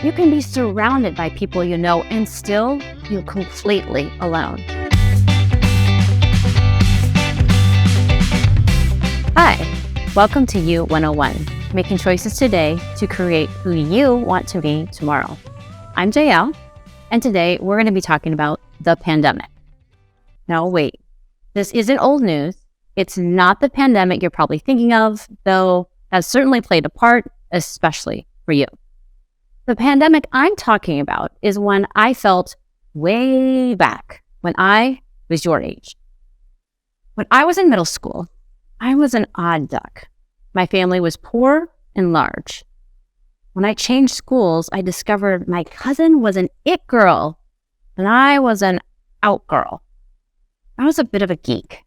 You can be surrounded by people you know and still feel completely alone. Hi, welcome to You 101, making choices today to create who you want to be tomorrow. I'm JL, and today we're going to be talking about the pandemic. Now, wait, this isn't old news. It's not the pandemic you're probably thinking of, though has certainly played a part, especially for you. The pandemic I'm talking about is one I felt way back when I was your age. When I was in middle school, I was an odd duck. My family was poor and large. When I changed schools, I discovered my cousin was an it girl and I was an out girl. I was a bit of a geek.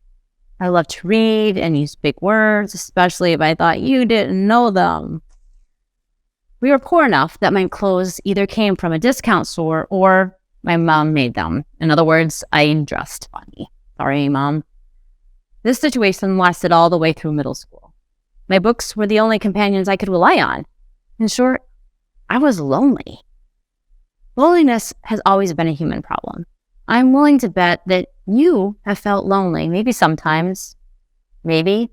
I loved to read and use big words, especially if I thought you didn't know them. We were poor enough that my clothes either came from a discount store or my mom made them. In other words, I dressed funny. Sorry, Mom. This situation lasted all the way through middle school. My books were the only companions I could rely on. In short, I was lonely. Loneliness has always been a human problem. I'm willing to bet that you have felt lonely, maybe sometimes, maybe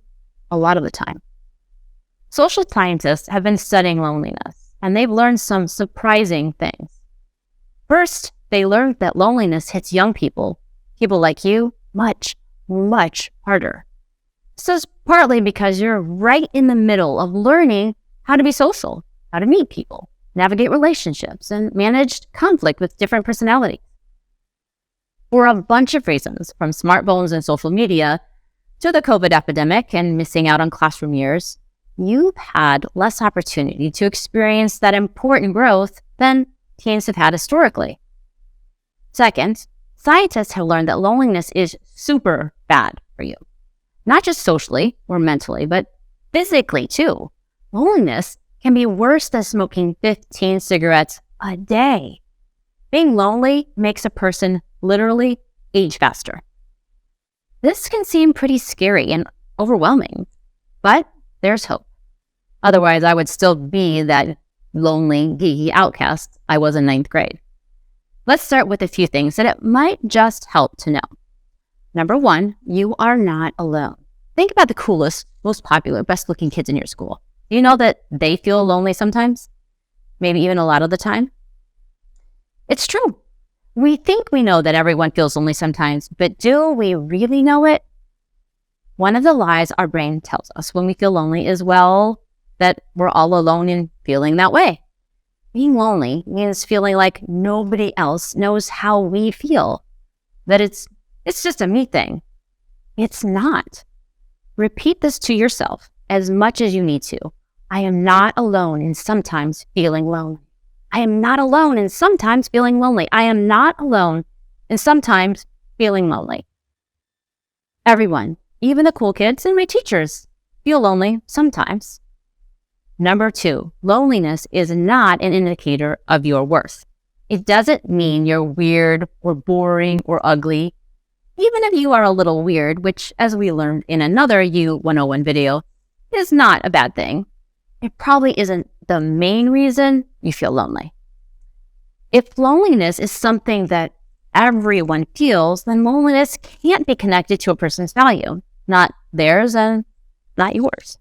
a lot of the time. Social scientists have been studying loneliness, and they've learned some surprising things. First, they learned that loneliness hits young people like you, much, much harder. This is partly because you're right in the middle of learning how to be social, how to meet people, navigate relationships, and manage conflict with different personalities. For a bunch of reasons, from smartphones and social media to the COVID epidemic and missing out on classroom years, you've had less opportunity to experience that important growth than teens have had historically. Second, scientists have learned that loneliness is super bad for you. Not just socially or mentally, but physically too. Loneliness can be worse than smoking 15 cigarettes a day. Being lonely makes a person literally age faster. This can seem pretty scary and overwhelming, but there's hope. Otherwise, I would still be that lonely, geeky outcast I was in 9th grade. Let's start with a few things that it might just help to know. Number one, you are not alone. Think about the coolest, most popular, best-looking kids in your school. Do you know that they feel lonely sometimes? Maybe even a lot of the time? It's true. We think we know that everyone feels lonely sometimes, but do we really know it? One of the lies our brain tells us when we feel lonely is, well, that we're all alone in feeling that way. Being lonely means feeling like nobody else knows how we feel, that it's just a me thing. It's not. Repeat this to yourself as much as you need to. I am not alone in sometimes feeling lonely. I am not alone in sometimes feeling lonely. I am not alone in sometimes feeling lonely. Everyone, even the cool kids and my teachers, feel lonely sometimes. Number two, loneliness is not an indicator of your worth. It doesn't mean you're weird or boring or ugly. Even if you are a little weird, which, as we learned in another You 101 video, is not a bad thing, it probably isn't the main reason you feel lonely. If loneliness is something that everyone feels, then loneliness can't be connected to a person's value, not theirs and not yours.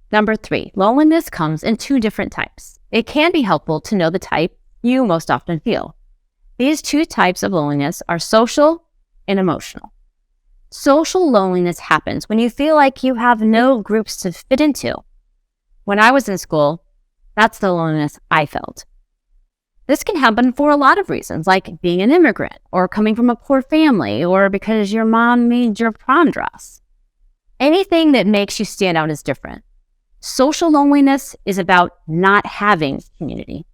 Number three, loneliness comes in two different types. It can be helpful to know the type you most often feel. These two types of loneliness are social and emotional. Social loneliness happens when you feel like you have no groups to fit into. When I was in school, that's the loneliness I felt. This can happen for a lot of reasons, like being an immigrant, or coming from a poor family, or because your mom made your prom dress. Anything that makes you stand out is different. Social loneliness is about not having community.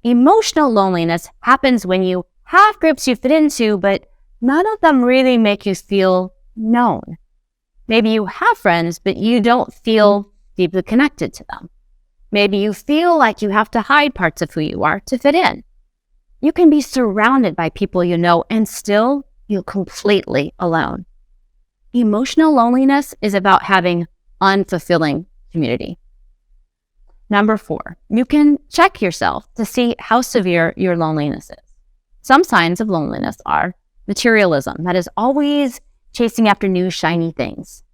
Emotional loneliness happens when you have groups you fit into, but none of them really make you feel known. Maybe you have friends, but you don't feel deeply connected to them. Maybe you feel like you have to hide parts of who you are to fit in. You can be surrounded by people you know and still feel completely alone. Emotional loneliness is about having unfulfilling community. Number 4, you can check yourself to see how severe your loneliness is. Some signs of loneliness are materialism, that is always chasing after new shiny things,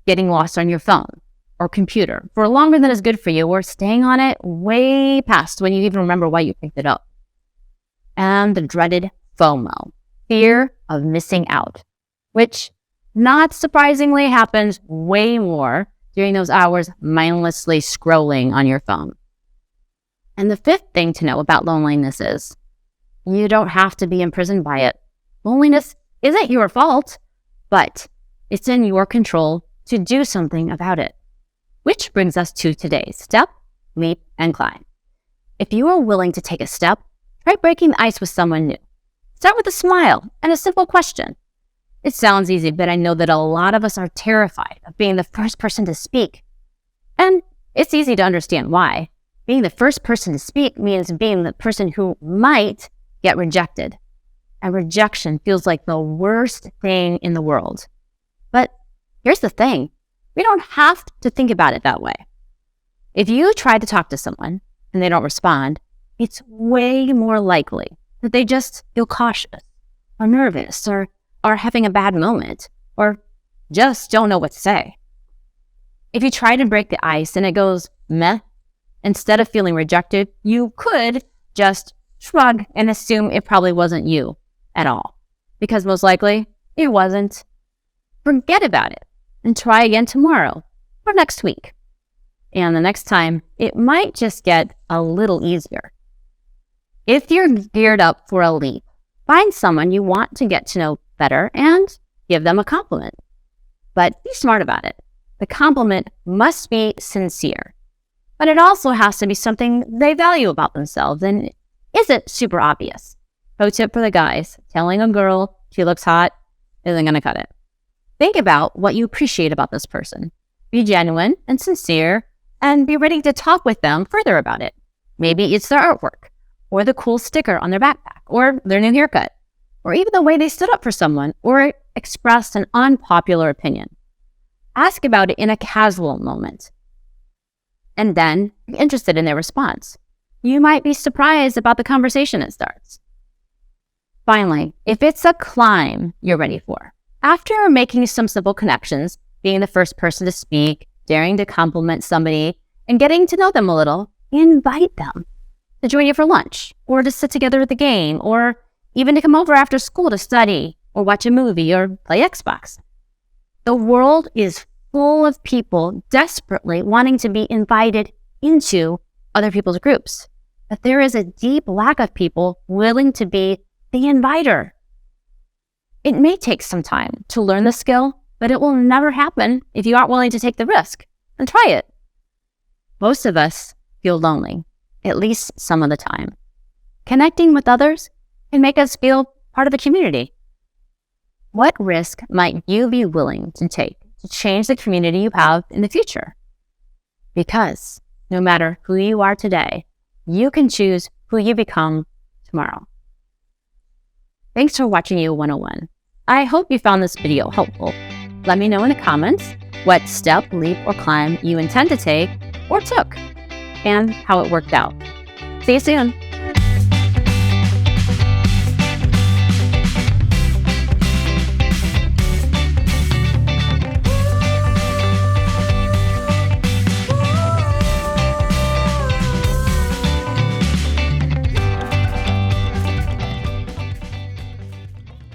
getting lost on your phone or computer for longer than is good for you, or staying on it way past when you even remember why you picked it up. And the dreaded FOMO, fear of missing out, which not surprisingly happens way more during those hours mindlessly scrolling on your phone. And the 5th thing to know about loneliness is you don't have to be imprisoned by it. Loneliness isn't your fault, but it's in your control to do something about it. Which brings us to today's step, leap, and climb. If you are willing to take a step, try breaking the ice with someone new. Start with a smile and a simple question. It sounds easy, but I know that a lot of us are terrified of being the first person to speak. And it's easy to understand why. Being the first person to speak means being the person who might get rejected. And rejection feels like the worst thing in the world. But here's the thing. We don't have to think about it that way. If you try to talk to someone and they don't respond, it's way more likely that they just feel cautious or nervous or are having a bad moment or just don't know what to say. If you try to break the ice and it goes meh, instead of feeling rejected, you could just shrug and assume it probably wasn't you at all, because most likely it wasn't. Forget about it and try again tomorrow or next week. And the next time, it might just get a little easier. If you're geared up for a leap, find someone you want to get to know better and give them a compliment. But be smart about it. The compliment must be sincere, but it also has to be something they value about themselves and isn't super obvious. Pro tip for the guys, telling a girl she looks hot isn't going to cut it. Think about what you appreciate about this person. Be genuine and sincere and be ready to talk with them further about it. Maybe it's their artwork or the cool sticker on their backpack or their new haircut or even the way they stood up for someone or expressed an unpopular opinion. Ask about it in a casual moment and then be interested in their response. You might be surprised about the conversation it starts. Finally, if it's a climb you're ready for, after making some simple connections, being the first person to speak, daring to compliment somebody, and getting to know them a little, invite them to join you for lunch, or to sit together at the game, or even to come over after school to study, or watch a movie, or play Xbox. The world is full of people desperately wanting to be invited into other people's groups, but there is a deep lack of people willing to be the inviter. It may take some time to learn the skill, but it will never happen if you aren't willing to take the risk and try it. Most of us feel lonely, at least some of the time. Connecting with others can make us feel part of a community. What risk might you be willing to take to change the community you have in the future? Because no matter who you are today, you can choose who you become tomorrow. Thanks for watching You 101. I hope you found this video helpful. Let me know in the comments what step, leap, or climb you intend to take or took and how it worked out. See you soon.